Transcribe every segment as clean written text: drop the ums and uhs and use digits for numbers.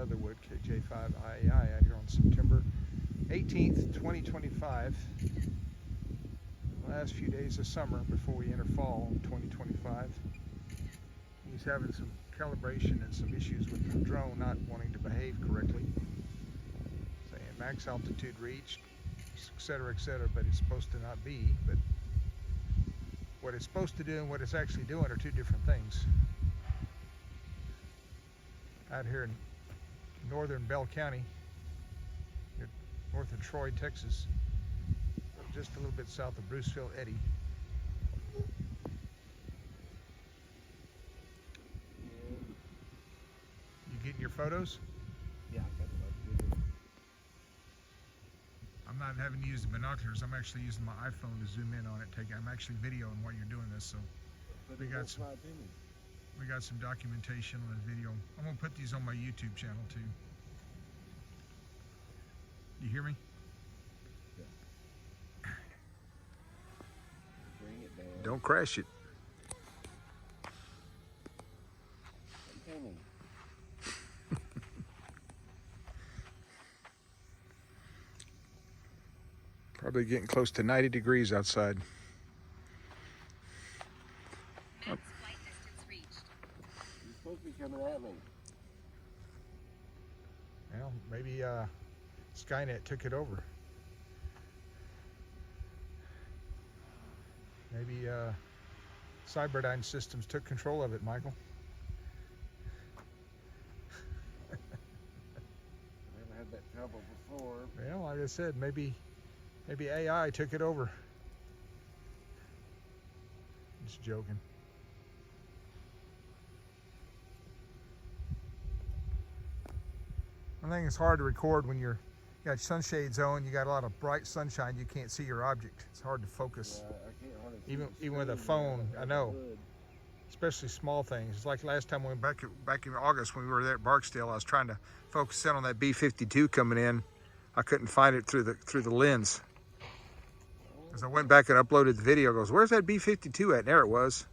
Leatherwood, KJ5IAI, out here on September 18th, 2025. Last few days of summer before we enter fall 2025. He's having some calibration and some issues with the drone not wanting to behave correctly. Saying max altitude reached, etc., etc., but it's supposed to not be. But what it's supposed to do and what it's actually doing are two different things. Out here in northern Bell County, north of Troy, Texas, just a little bit south of Bruceville, Eddy. You getting your photos? Yeah, I got it. I'm not having to use the binoculars. I'm actually using my iPhone to zoom in on it. I'm actually videoing while you're doing this, so we got some documentation on the video. I'm gonna put these on my YouTube channel too. You hear me? Yeah. Bring it down. Don't crash it. Probably getting close to 90 degrees outside. Max flight distance reached. You're supposed to be coming at me. Well, maybe Skynet took it over. Maybe Cyberdyne Systems took control of it, Michael. Never had that trouble before. Well, like I said, maybe AI took it over. Just joking. I think it's hard to record when you got sunshades on, you got a lot of bright sunshine, you can't see your object. It's hard to focus. I can't hardly see Even with a phone, I know. Especially small things. It's like last time we went back in August when we were there at Barksdale, I was trying to focus in on that B-52 coming in. I couldn't find it through the lens. As I went back and uploaded the video, it goes, where's that B-52 at? And there it was.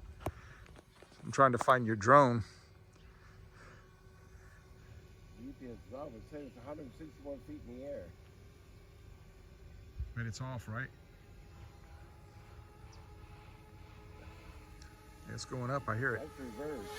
I'm trying to find your drone. GPS is off. It says it's 161 feet in the air. But it's off, right? It's going up, I hear it. That's reversed.